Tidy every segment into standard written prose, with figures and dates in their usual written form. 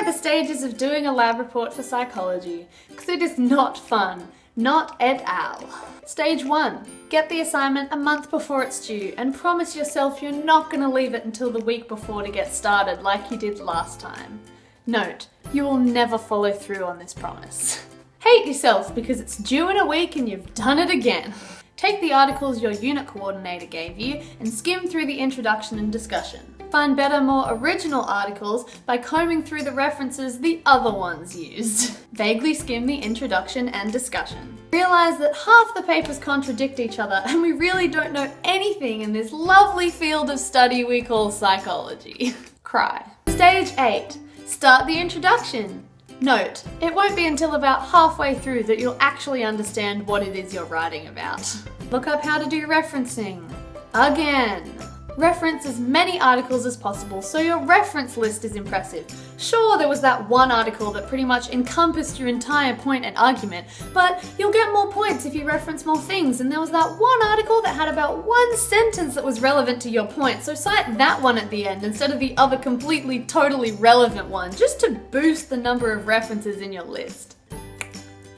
the stages of doing a lab report for psychology, because it is not fun. Not et al. Stage 1. Get the assignment a month before it's due and promise yourself you're not going to leave it until the week before to get started like you did last time. Note, you will never follow through on this promise. Hate yourself because it's due in a week and you've done it again. Take the articles your unit coordinator gave you and skim through the introduction and discussion. Find better, more original articles by combing through the references the other ones used. Vaguely skim the introduction and discussion. Realize that half the papers contradict each other and we really don't know anything in this lovely field of study we call psychology. Cry. Stage 8. Start the introduction. Note, it won't be until about halfway through that you'll actually understand what it is you're writing about. Look up how to do referencing. Again. Reference as many articles as possible so your reference list is impressive. Sure, there was that one article that pretty much encompassed your entire point and argument, but you'll get more points if you reference more things, and there was that one article that had about one sentence that was relevant to your point, so cite that one at the end instead of the other completely, totally relevant one, just to boost the number of references in your list.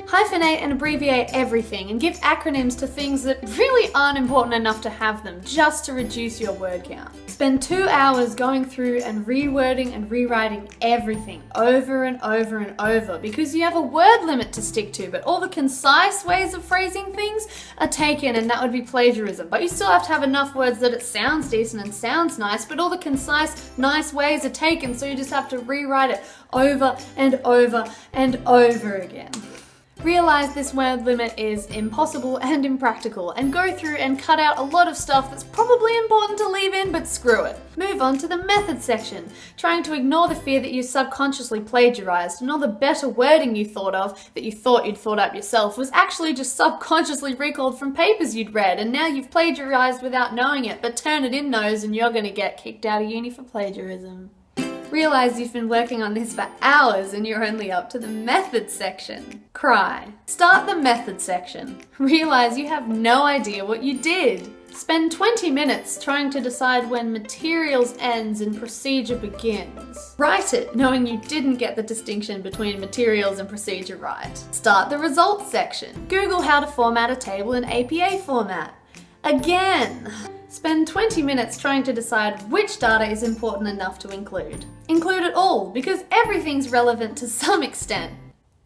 Hyphenate and abbreviate everything and give acronyms to things that really aren't important enough to have them, just to reduce your word count. Spend 2 hours going through and rewording and rewriting everything over and over and over because you have a word limit to stick to, but all the concise ways of phrasing things are taken and that would be plagiarism. But you still have to have enough words that it sounds decent and sounds nice, but all the concise, nice ways are taken, so you just have to rewrite it over and over and over again. Realize this word limit is impossible and impractical, and go through and cut out a lot of stuff that's probably important to leave in, but screw it. Move on to the method section, trying to ignore the fear that you subconsciously plagiarized and all the better wording you thought of that you thought you'd thought up yourself was actually just subconsciously recalled from papers you'd read, and now you've plagiarized without knowing it, but Turnitin knows and you're gonna get kicked out of uni for plagiarism. Realize you've been working on this for hours and you're only up to the method section. Cry. Start the method section. Realize you have no idea what you did. Spend 20 minutes trying to decide when materials ends and procedure begins. Write it knowing you didn't get the distinction between materials and procedure right. Start the results section. Google how to format a table in APA format. Again. Spend 20 minutes trying to decide which data is important enough to include. Include it all, because everything's relevant to some extent,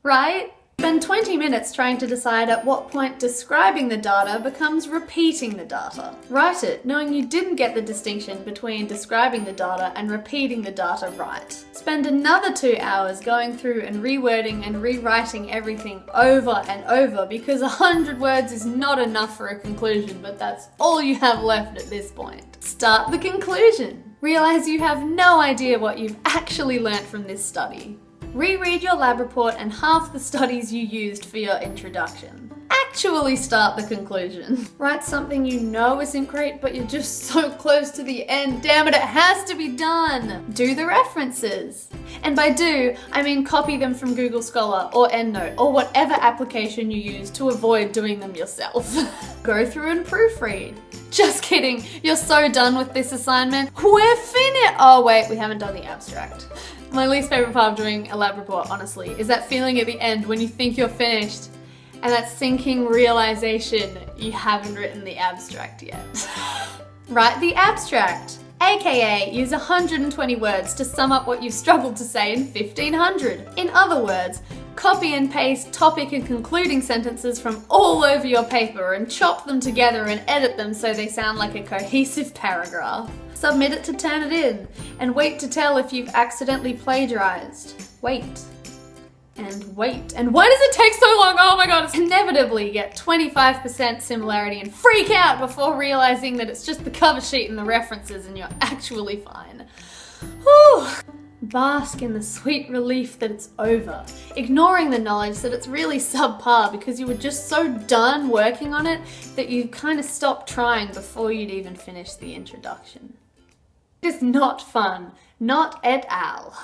right? Spend 20 minutes trying to decide at what point describing the data becomes repeating the data. Write it, knowing you didn't get the distinction between describing the data and repeating the data right. Spend another 2 hours going through and rewording and rewriting everything over and over because 100 words is not enough for a conclusion, but that's all you have left at this point. Start the conclusion. Realize you have no idea what you've actually learnt from this study. Reread your lab report and half the studies you used for your introduction. Actually start the conclusion. Write something you know isn't great, but you're just so close to the end. Damn it, it has to be done. Do the references. And by do, I mean copy them from Google Scholar or EndNote or whatever application you use to avoid doing them yourself. Go through and proofread. Just kidding, you're so done with this assignment. We're finished. Oh wait, we haven't done the abstract. My least favorite part of doing a lab report, honestly, is that feeling at the end when you think you're finished and that sinking realization you haven't written the abstract yet. Write the abstract, aka use 120 words to sum up what you've struggled to say in 1500. In other words, copy and paste topic and concluding sentences from all over your paper and chop them together and edit them so they sound like a cohesive paragraph. Submit it to Turnitin and wait to tell if you've accidentally plagiarized. Wait. And wait. And why does it take so long? Oh my god. Inevitably get 25% similarity and freak out before realizing that it's just the cover sheet and the references and you're actually fine. Whew. Bask in the sweet relief that it's over, ignoring the knowledge that it's really subpar because you were just so done working on it that you kind of stopped trying before you'd even finished the introduction. It is not fun, not et al.